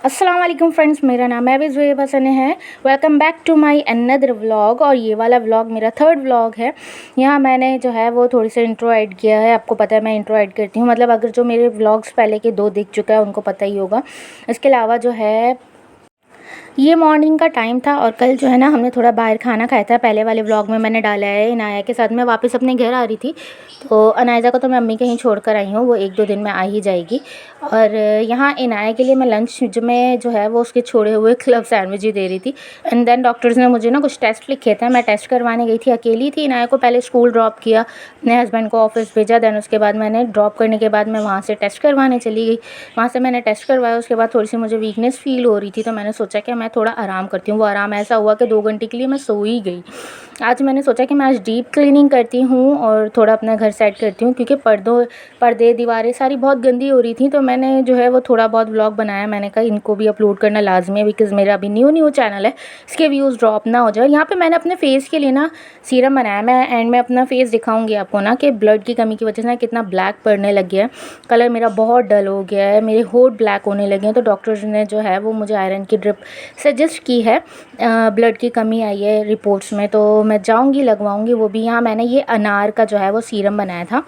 अस्सलाम वालेकुम फ्रेंड्स, मेरा नाम है ज़ुएब हसन है। Welcome back to my another vlog. और ये वाला व्लॉग मेरा थर्ड व्लॉग है। यहाँ मैंने जो है वो थोड़ी सी इंट्रो ऐड किया है। आपको पता है मैं इंट्रो ऐड करती हूँ, मतलब अगर जो मेरे व्लॉग्स पहले के 2 देख चुका है उनको पता ही होगा। इसके अलावा जो है ये मॉर्निंग का टाइम था और कल जो है ना हमने थोड़ा बाहर खाना खाया था। पहले वाले व्लॉग में मैंने डाला है। इनाया के साथ मैं वापस अपने घर आ रही थी, तो अनायज़ा को तो मैं अम्मी कहीं छोड़ कर आई हूँ, वो 1-2 दिन में आ ही जाएगी। और यहाँ इनाया के लिए मैं लंच में जो है वो उसके छोड़े हुए क्लब सैंडविच ही दे रही थी। एंड देन डॉक्टर्स ने मुझे ना कुछ टेस्ट लिखे थे, मैं टेस्ट करवाने गई थी, अकेली थी। इनाया को पहले स्कूल ड्रॉप किया, अपने हस्बैंड को ऑफिस भेजा, देन उसके बाद मैंने ड्रॉप करने के बाद मैं वहाँ से टेस्ट करवाने चली गई। वहाँ से मैंने टेस्ट करवाया, उसके बाद थोड़ी सी मुझे वीकनेस फील हो रही थी, तो मैंने सोचा कि मैं थोड़ा आराम करती हूँ। वो आराम ऐसा हुआ कि 2 घंटे के लिए मैं सो ही गई। आज मैंने सोचा कि मैं आज डीप क्लीनिंग करती हूँ और थोड़ा अपना घर सेट करती हूँ, क्योंकि पर्दे दीवारें सारी बहुत गंदी हो रही थी। तो मैंने जो है वो थोड़ा बहुत व्लॉग बनाया। मैंने कहा इनको भी अपलोड करना लाजमी है, बिकॉज़ मेरा अभी न्यू चैनल है, इसके व्यूज़ ड्रॉप ना हो जाए। यहाँ पे मैंने अपने फेस के लिए ना सीरम बनाया। मैं एंड में अपना फेस दिखाऊंगी आपको ना कि ब्लड की कमी की वजह से ना कितना ब्लैक पड़ने लग गया है, कलर मेरा बहुत डल हो गया है, मेरे होठ ब्लैक होने लगे हैं। तो डॉक्टर्स ने जो है वो मुझे आयरन की ड्रिप सजेस्ट की है। ब्लड की कमी आई है रिपोर्ट्स में, तो मैं जाऊंगी लगवाऊंगी वो भी। यहाँ मैंने ये अनार का जो है वो सीरम बनाया था।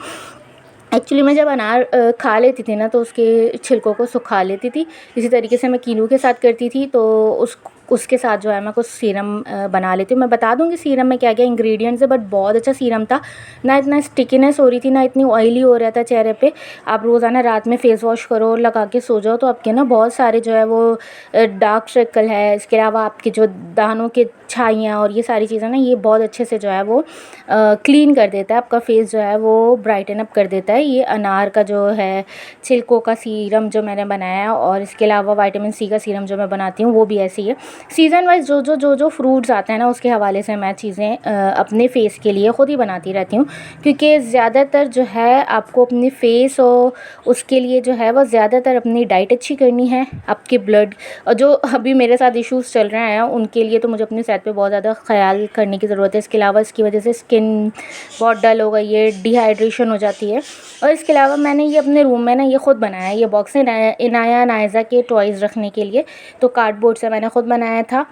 एक्चुअली मैं जब अनार खा लेती थी ना तो उसके छिलकों को सुखा लेती थी। इसी तरीके से मैं कीनू के साथ करती थी, तो उसके साथ जो है मैं कुछ सीरम बना लेती हूँ। मैं बता दूँगी सीरम में क्या क्या इंग्रेडिएंट्स है, बट बहुत अच्छा सीरम था। ना इतना स्टिकीनेस हो रही थी, ना इतनी ऑयली हो रहा था चेहरे पे। आप रोज़ाना रात में फेस वॉश करो और लगा के सो जाओ, तो आपके ना बहुत सारे जो है वो डार्क सर्कल है, इसके अलावा आपके जो दानों के छाइयाँ और ये सारी चीज़ें ना, ये बहुत अच्छे से जो है वो क्लीन कर देता है। आपका फेस जो है वो ब्राइटन अप कर देता है। ये अनार का जो है छिलकों का सीरम जो मैंने बनाया है, और इसके अलावा विटामिन सी का सीरम जो मैं बनाती हूँ वो भी ऐसी है। सीज़न वाइज जो फ्रूट्स आते हैं ना, उसके हवाले से मैं चीज़ें अपने फेस के लिए ख़ुद ही बनाती रहती हूँ, क्योंकि ज़्यादातर जो है आपको अपने फेस और उसके लिए जो है वो ज़्यादातर अपनी डाइट अच्छी करनी है। आपके ब्लड और जो अभी मेरे साथ इश्यूज़ चल रहे हैं उनके लिए तो मुझे अपनी सेहत पे बहुत ज़्यादा ख़याल करने की ज़रूरत है। इसके अलावा इसकी वजह से स्किन बहुत डल हो गई है, डिहाइड्रेशन हो जाती है। और इसके अलावा मैंने ये अपने रूम में ना ये ख़ुद बनाया है। ये बॉक्स है इनाया नायज़ा के टॉयज़ रखने के लिए, तो कार्डबोर्ड से मैंने ख़ुद बनाया था।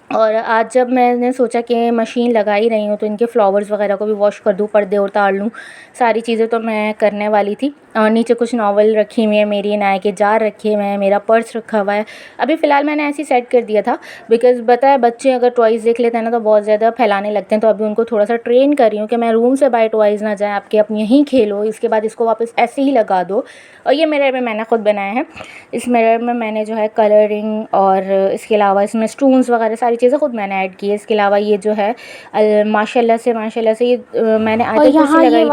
और आज जब मैंने सोचा कि मशीन लगा ही रही हूँ तो इनके फ्लावर्स वगैरह को भी वॉश कर दूँ, पर्दे उतार लूँ, सारी चीज़ें तो मैं करने वाली थी। और नीचे कुछ नॉवल रखी हुई है मेरी, इनाया के जार रखे हुए हैं, मेरा पर्स रखा हुआ है। अभी फ़िलहाल मैंने ऐसे ही सेट कर दिया था, बिकॉज़ पता है बच्चे अगर टॉयज़ देख लेते हैं ना तो बहुत ज़्यादा फैलाने लगते हैं। तो अभी उनको थोड़ा सा ट्रेन कर रही हूँ कि मैं रूम से बाय टॉयज़ ना जाए, आपके आप यहीं खेलो, इसके बाद इसको वापस ऐसे ही लगा दो। और ये मिरर में मैंने ख़ुद बनाया है। इस मिरर में मैंने जो है कलरिंग और इसके अलावा इसमें स्टोन्स वगैरह सारी चीज़ें ख़ुद मैंने ऐड की है। इसके अलावा ये जो है माशाल्लाह से ये मैंने आयत कुर्सी लगाई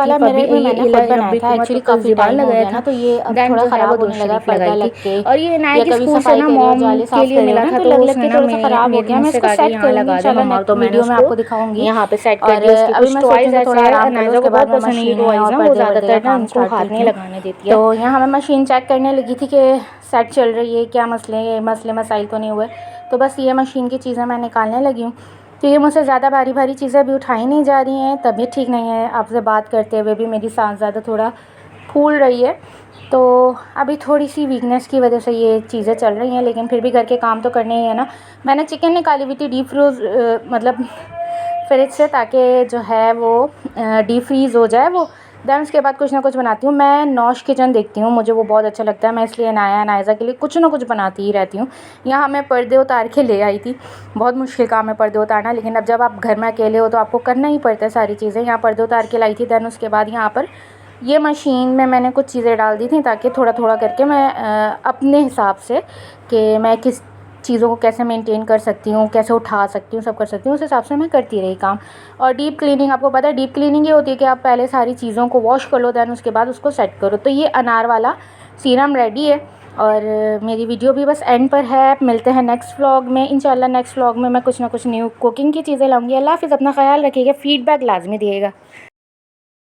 थी, एक्चुअली काफ़ी टाइम लगाया था, तो ये अब थोड़ा ख़राब होने लगा पर्दा लग के। और ये इनाया की स्कूल से ना मॉम के लिए मिला था, तो उसने ना ख़राब हो गया। मैं इसको सेट करूँगी इंशाल्लाह, तो वीडियो में आपको दिखाऊंगी। यहाँ पे सेट कर दिया। अभी मैं टॉयज़ ऐसे है, अनायज़ा को बहुत पसंद है ये टॉयज़ ना, वो ज़्यादातर ना उनको हाथ नहीं लगाने देती है। तो यहाँ मैं मशीन चेक करने लगी थी कि सेट चल रही है, क्या मसले मसाइल तो नहीं हुए। तो बस ये मशीन की चीज़ें मैं निकालने लगी हूँ, क्योंकि मुझसे ज़्यादा भारी भारी चीज़ें अभी उठाई नहीं जा रही हैं। तबीयत ठीक नहीं है, आपसे बात करते हुए भी मेरी सांस ज़्यादा थोड़ा फूल रही है, तो अभी थोड़ी सी वीकनेस की वजह से ये चीज़ें चल रही हैं। लेकिन फिर भी घर के काम तो करने ही है ना। मैंने चिकन निकाली हुई थी डीप फ्रोज मतलब फ्रिज से, ताकि जो है वो डीप फ्रीज़ हो जाए वो। देन उसके बाद कुछ ना कुछ बनाती हूँ। मैं नौश किचन देखती हूँ, मुझे वो बहुत अच्छा लगता है। मैं इसलिए नायज़ा के लिए कुछ ना कुछ बनाती ही रहती हूँ। यहाँ मैं पर्दे उतार के ले आई थी, बहुत मुश्किल काम है पर्दे उतारना, लेकिन अब जब आप घर में अकेले हो तो आपको करना ही पड़ता है सारी चीज़ें। यहाँ पर्दे उतार के लाई थी। देन उसके बाद यहाँ पर ये मशीन में मैंने कुछ चीज़ें डाल दी थी, ताकि थोड़ा थोड़ा करके मैं अपने हिसाब से कि मैं किस चीज़ों को कैसे मेंटेन कर सकती हूँ, कैसे उठा सकती हूँ, सब कर सकती हूँ, उस हिसाब से मैं करती रही काम। और डीप क्लीनिंग, आपको पता है डीप क्लीनिंग ये होती है कि आप पहले सारी चीज़ों को वॉश कर लो, दैन उसके बाद उसको सेट करो। तो ये अनार वाला सीरम रेडी है। और मेरी वीडियो भी बस एंड पर है। मिलते हैं नेक्स्ट व्लॉग में इंशाल्लाह। नेक्स्ट व्लॉग में मैं कुछ ना कुछ न्यू कुकिंग की चीज़ें लाऊंगी। अल्लाह हाफ़िज़, अपना ख्याल रखिएगा, फ़ीडबैक लाजमी दिएगा।